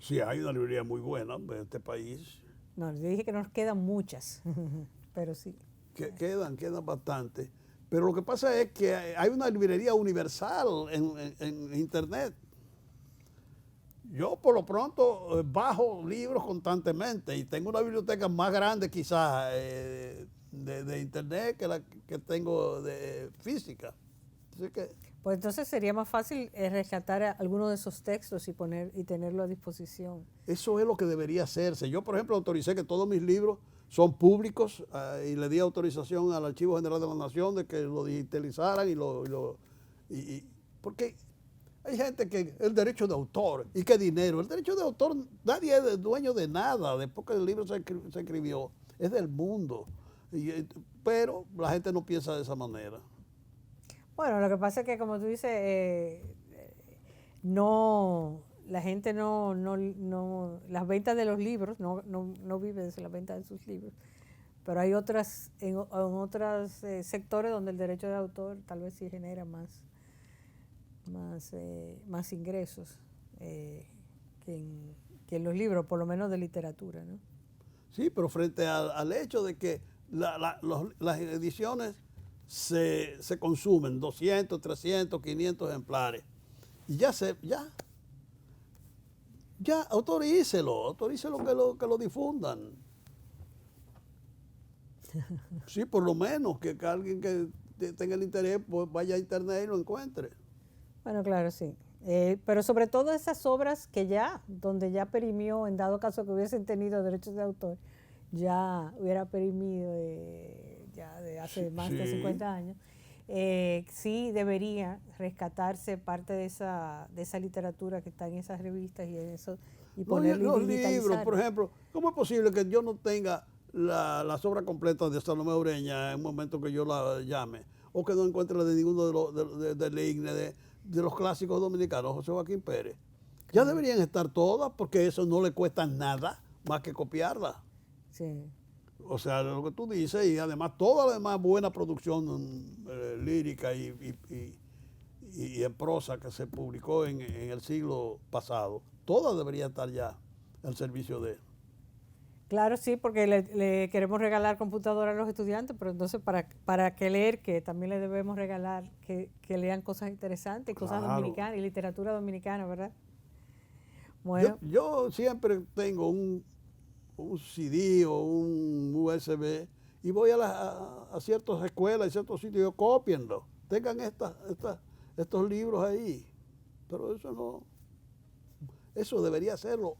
Sí, hay una librería muy buena en este país. No, yo dije que no nos quedan muchas, pero sí. Quedan bastante. Pero lo que pasa es que hay una librería universal en Internet. Yo por lo pronto bajo libros constantemente y tengo una biblioteca más grande quizás de Internet que la que tengo de física. Así que, Pues entonces sería más fácil rescatar alguno de esos textos y tenerlo a disposición. eso es lo que debería hacerse. Yo, por ejemplo, autoricé que todos mis libros son públicos y le di autorización al Archivo General de la Nación de que lo digitalizaran porque hay gente que el derecho de autor y qué dinero. El derecho de autor, nadie es dueño de nada después que el libro se escribió. Es del mundo. Pero la gente no piensa de esa manera. Bueno, lo que pasa es que como tú dices, la gente las ventas de los libros, no vive de la venta de sus libros, pero hay en otros sectores donde el derecho de autor tal vez sí genera más ingresos que en los libros, por lo menos de literatura, ¿no? Sí, pero frente al hecho de que las ediciones se consumen 200, 300, 500 ejemplares. Y ya autorícelo que lo difundan. Sí, por lo menos que alguien que tenga el interés pues vaya a internet y lo encuentre. Bueno, claro, sí. Pero sobre todo esas obras donde ya perimió, en dado caso que hubiesen tenido derechos de autor, ya hubiera perimido ya de hace más de 50 años, sí debería rescatarse parte de esa literatura que está en esas revistas y en eso y ponerla Los y digitalizarla. libros, por ejemplo, ¿cómo es posible que yo no tenga las obras completas de Salomé Ureña en un momento que yo la llame? O que no encuentre la de ninguno del IGNE, de los clásicos dominicanos, José Joaquín Pérez. Ya deberían estar todas porque eso no le cuesta nada más que copiarlas. Sí. O sea, lo que tú dices, y además toda la demás buena producción lírica y en prosa que se publicó en el siglo pasado, toda debería estar ya al servicio de él. Claro, sí, porque le queremos regalar computadora a los estudiantes, pero entonces para que leer, que también le debemos regalar que lean cosas interesantes, cosas Claro. dominicanas y literatura dominicana, ¿verdad? Yo, Bueno, yo siempre tengo un CD o un USB y voy a ciertas escuelas y ciertos sitios y cópienlo. Tengan estos libros ahí. Pero eso debería hacerlo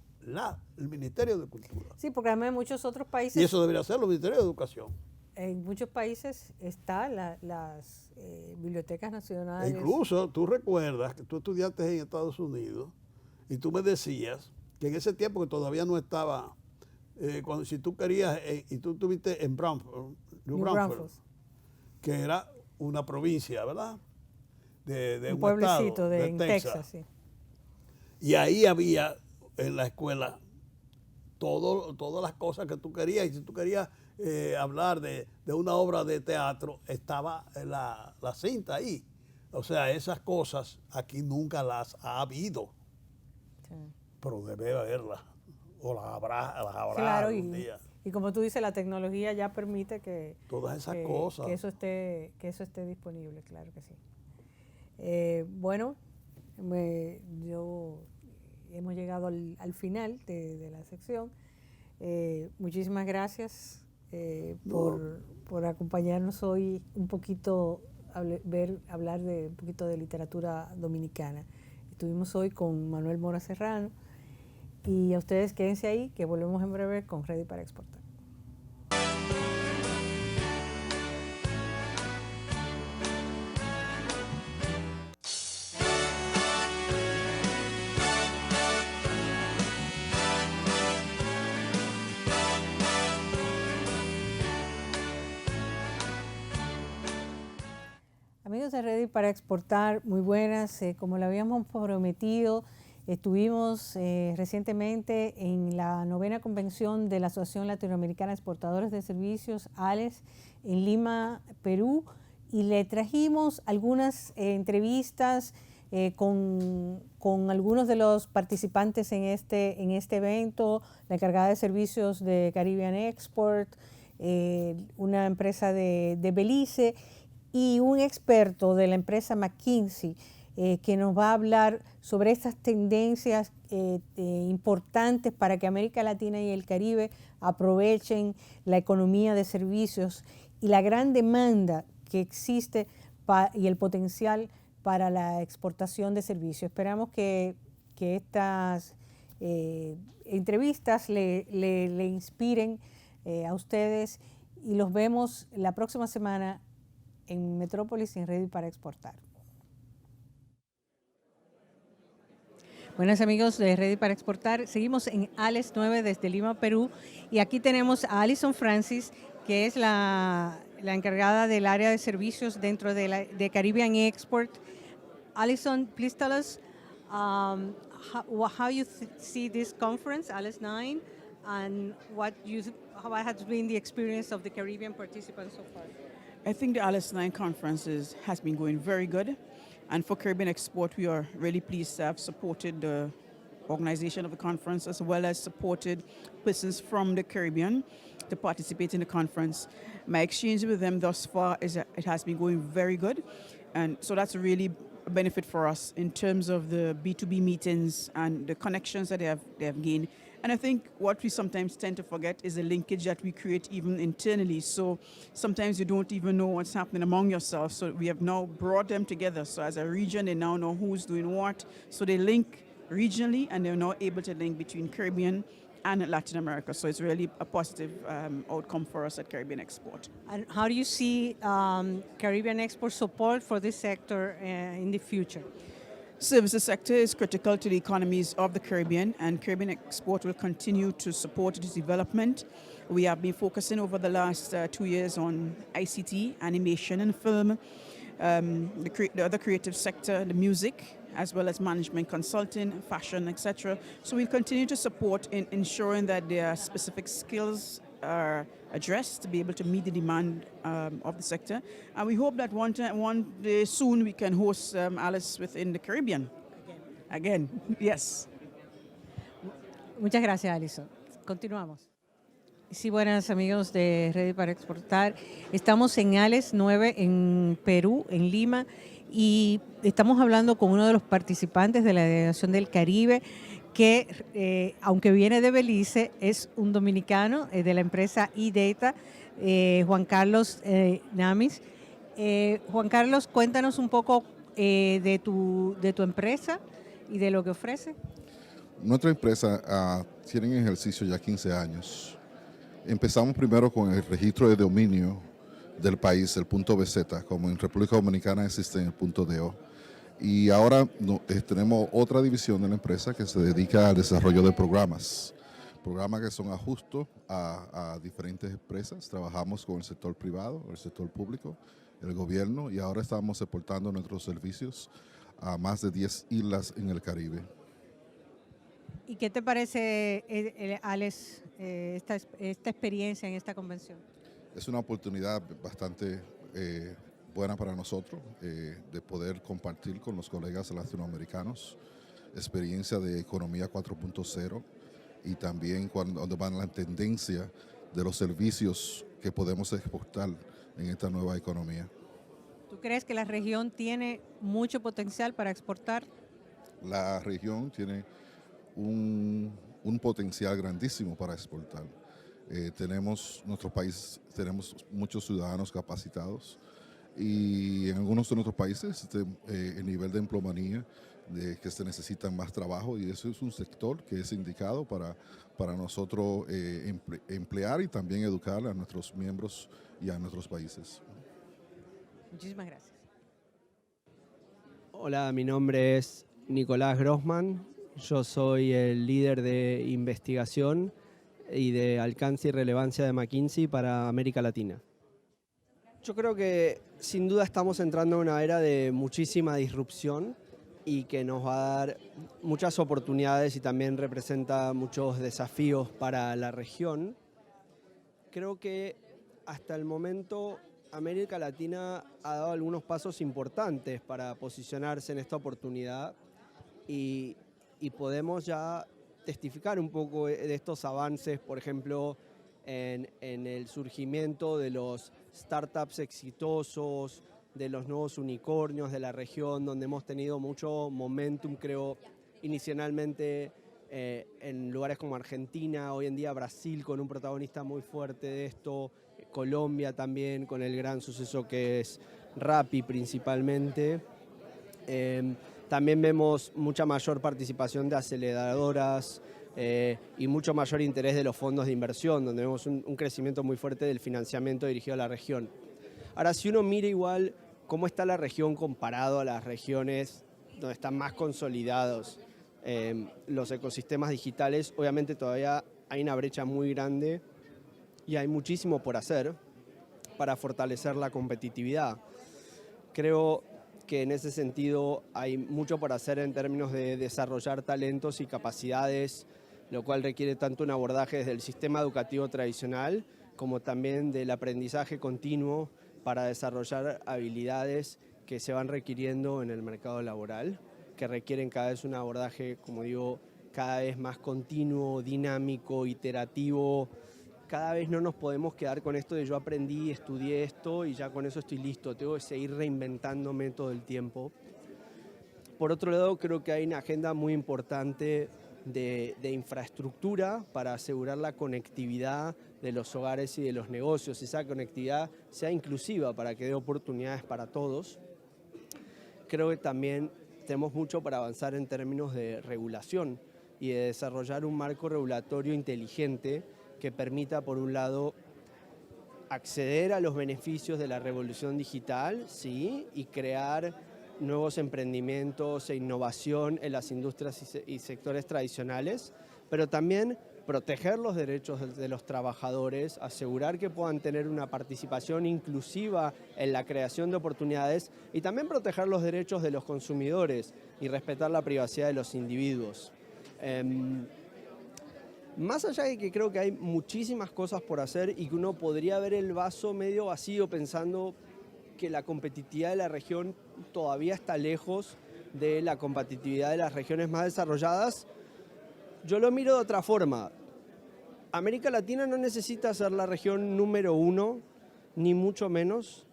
el Ministerio de Cultura. sí, porque además en muchos otros Y países, eso debería hacerlo el Ministerio de Educación. en muchos países están las bibliotecas E nacionales. incluso tú recuerdas que tú estudiaste en Estados Unidos y tú me decías que en ese tiempo que todavía no estaba, si tú querías, y tú estuviste en New Braunfels, que era una provincia, ¿verdad? De un un pueblecito estado, de, de en Texas. Texas, sí. Y ahí había en la escuela todas las cosas que tú querías. Y si tú querías hablar de una obra de teatro, estaba la cinta ahí. O sea, esas cosas aquí nunca las ha habido. Sí. Pero debe haberlas. O las habrá Claro, algún día. y como tú dices, la tecnología ya permite Todas esas cosas. que eso esté disponible, claro que sí. Bueno, hemos llegado al final de la sección. Muchísimas gracias por acompañarnos hoy un poquito, hablar de un poquito de literatura dominicana. Estuvimos hoy con Manuel Mora Serrano y a ustedes quédense ahí, que volvemos en breve con Ready para Exportar. Amigos de Ready para Exportar, muy buenas. Como lo habíamos prometido, estuvimos recientemente en la 9ª convención de la Asociación Latinoamericana de Exportadores de Servicios, ALES, en Lima, Perú, y le trajimos algunas entrevistas con algunos de los participantes en este evento, la encargada de servicios de Caribbean Export, una empresa de Belice, y un experto de la empresa McKinsey que nos va a hablar sobre estas tendencias importantes para que América Latina y el Caribe aprovechen la economía de servicios y la gran demanda que existe y el potencial para la exportación de servicios. Esperamos que estas entrevistas le inspiren a ustedes y los vemos la próxima semana en Metrópolis y en Ready para Exportar. Buenos amigos de Ready para Exportar, seguimos en ALES 9 desde Lima, Perú, y aquí tenemos a Alison Francis, que es la encargada del área de servicios dentro de Caribbean Export. Alison, please tell us how you see this conference, ALES 9, and what has been the experience of the Caribbean participants so far. I think the ALES 9 conference has been going very good. And for Caribbean Export, we are really pleased to have supported the organization of the conference as well as supported persons from the Caribbean to participate in the conference. My exchange with them thus far is that it has been going very good. And so that's really a benefit for us in terms of the B2B meetings and the connections that they have gained. And I think what we sometimes tend to forget is the linkage that we create even internally. So sometimes you don't even know what's happening among yourselves. So we have now brought them together. So as a region, they now know who's doing what. So they link regionally, and they're now able to link between Caribbean and Latin America. So it's really a positive outcome for us at Caribbean Export. And how do you see Caribbean Export support for this sector in the future? Services sector is critical to the economies of the Caribbean, and Caribbean Export will continue to support its development. We have been focusing over the last 2 years on ICT, animation and film, the other creative sector, the music, as well as management consulting, fashion, etc. So we'll continue to support in ensuring that their specific skills are addressed to be able to meet the demand of the sector. And we hope that one day soon we can host ALES within the Caribbean. Again, yes. Muchas gracias, Alison. Continuamos. Sí, buenas amigos de Ready para Exportar. Estamos en ALES 9 en Perú, en Lima, y estamos hablando con uno de los participantes de la delegación del Caribe, que aunque viene de Belice, es un dominicano de la empresa iData, Juan Carlos Namis. Juan Carlos, cuéntanos un poco de tu empresa y de lo que ofrece. Nuestra empresa tiene en ejercicio ya 15 años. Empezamos primero con el registro de dominio del país, el .bz, como en República Dominicana existe en el .do. Y ahora tenemos otra división de la empresa que se dedica al desarrollo de programas que son ajustos a diferentes empresas. Trabajamos con el sector privado, el sector público, el gobierno, y ahora estamos exportando nuestros servicios a más de 10 islas en el Caribe. ¿Y qué te parece, Alex, esta experiencia en esta convención? Es una oportunidad bastante buena para nosotros de poder compartir con los colegas latinoamericanos experiencia de economía 4.0 y también donde van la tendencia de los servicios que podemos exportar en esta nueva economía. ¿Tú crees que la región tiene mucho potencial para exportar? La región tiene un potencial grandísimo para exportar. Nuestro país, tenemos muchos ciudadanos capacitados y en algunos de nuestros países el nivel de empleomanía que se necesitan más trabajo, y eso es un sector que es indicado para nosotros emplear y también educar a nuestros miembros y a nuestros países. Muchísimas gracias. Hola, mi nombre es Nicolás Grossman. Yo soy el líder de investigación y de alcance y relevancia de McKinsey para América Latina. Yo creo que sin duda estamos entrando en una era de muchísima disrupción y que nos va a dar muchas oportunidades y también representa muchos desafíos para la región. Creo que hasta el momento América Latina ha dado algunos pasos importantes para posicionarse en esta oportunidad y podemos ya testificar un poco de estos avances, por ejemplo, en el surgimiento de los startups exitosos, de los nuevos unicornios de la región, donde hemos tenido mucho momentum, creo, inicialmente en lugares como Argentina, hoy en día Brasil con un protagonista muy fuerte de esto, Colombia también con el gran suceso que es Rappi principalmente. También vemos mucha mayor participación de aceleradoras y mucho mayor interés de los fondos de inversión, donde vemos un crecimiento muy fuerte del financiamiento dirigido a la región. Ahora, si uno mira igual cómo está la región comparado a las regiones donde están más consolidados los ecosistemas digitales, obviamente todavía hay una brecha muy grande y hay muchísimo por hacer para fortalecer la competitividad. Creo que en ese sentido hay mucho por hacer en términos de desarrollar talentos y capacidades, lo cual requiere tanto un abordaje desde el sistema educativo tradicional como también del aprendizaje continuo para desarrollar habilidades que se van requiriendo en el mercado laboral, que requieren cada vez un abordaje, como digo, cada vez más continuo, dinámico, iterativo. Cada vez no nos podemos quedar con esto de yo aprendí, estudié esto y ya con eso estoy listo. Tengo que seguir reinventándome todo el tiempo. Por otro lado, creo que hay una agenda muy importante de infraestructura para asegurar la conectividad de los hogares y de los negocios. Esa conectividad sea inclusiva para que dé oportunidades para todos. Creo que también tenemos mucho para avanzar en términos de regulación y de desarrollar un marco regulatorio inteligente que permita, por un lado, acceder a los beneficios de la revolución digital, sí, y crear nuevos emprendimientos e innovación en las industrias y sectores tradicionales, pero también proteger los derechos de los trabajadores, asegurar que puedan tener una participación inclusiva en la creación de oportunidades y también proteger los derechos de los consumidores y respetar la privacidad de los individuos. Más allá de que creo que hay muchísimas cosas por hacer y que uno podría ver el vaso medio vacío pensando que la competitividad de la región todavía está lejos de la competitividad de las regiones más desarrolladas, yo lo miro de otra forma. América Latina no necesita ser la región número 1, ni mucho menos,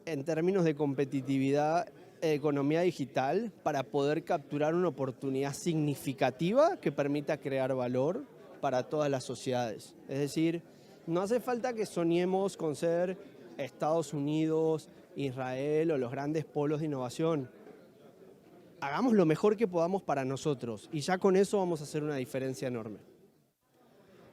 en términos de competitividad de economía digital para poder capturar una oportunidad significativa que permita crear valor para todas las sociedades. Es decir, no hace falta que soñemos con ser Estados Unidos, Israel o los grandes polos de innovación. Hagamos lo mejor que podamos para nosotros y ya con eso vamos a hacer una diferencia enorme.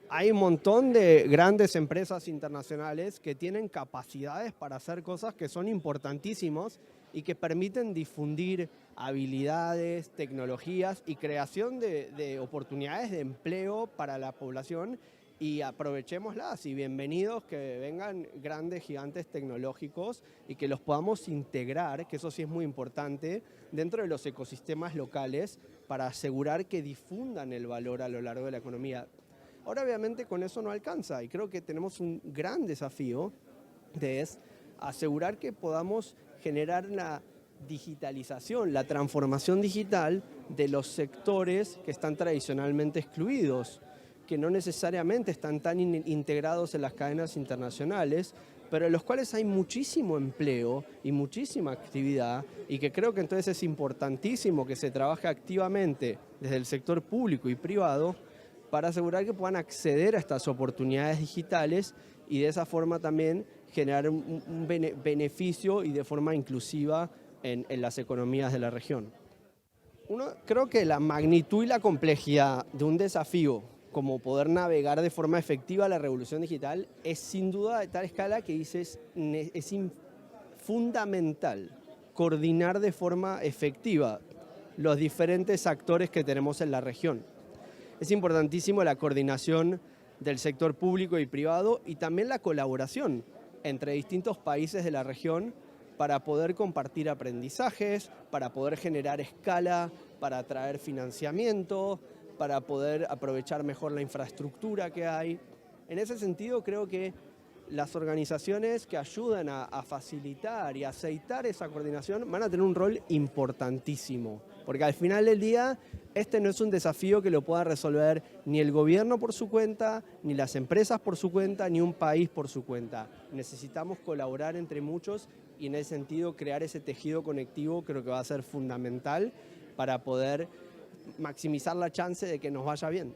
Hay un montón de grandes empresas internacionales que tienen capacidades para hacer cosas que son importantísimas y que permiten difundir habilidades, tecnologías y creación de oportunidades de empleo para la población, y aprovechémoslas y bienvenidos que vengan grandes gigantes tecnológicos y que los podamos integrar, que eso sí es muy importante, dentro de los ecosistemas locales para asegurar que difundan el valor a lo largo de la economía. Ahora obviamente con eso no alcanza y creo que tenemos un gran desafío de asegurar que podamos generar la digitalización, la transformación digital de los sectores que están tradicionalmente excluidos, que no necesariamente están tan integrados en las cadenas internacionales, pero en los cuales hay muchísimo empleo y muchísima actividad, y que creo que entonces es importantísimo que se trabaje activamente desde el sector público y privado para asegurar que puedan acceder a estas oportunidades digitales y de esa forma también generar un beneficio y de forma inclusiva en las economías de la región. Creo que la magnitud y la complejidad de un desafío como poder navegar de forma efectiva la revolución digital es sin duda de tal escala que dices es fundamental coordinar de forma efectiva los diferentes actores que tenemos en la región. Es importantísimo la coordinación del sector público y privado y también la colaboración entre distintos países de la región para poder compartir aprendizajes, para poder generar escala, para atraer financiamiento, para poder aprovechar mejor la infraestructura que hay. En ese sentido, creo que las organizaciones que ayudan a facilitar y aceitar esa coordinación van a tener un rol importantísimo, porque al final del día este no es un desafío que lo pueda resolver ni el gobierno por su cuenta, ni las empresas por su cuenta, ni un país por su cuenta. Necesitamos colaborar entre muchos y en ese sentido crear ese tejido conectivo creo que va a ser fundamental para poder maximizar la chance de que nos vaya bien.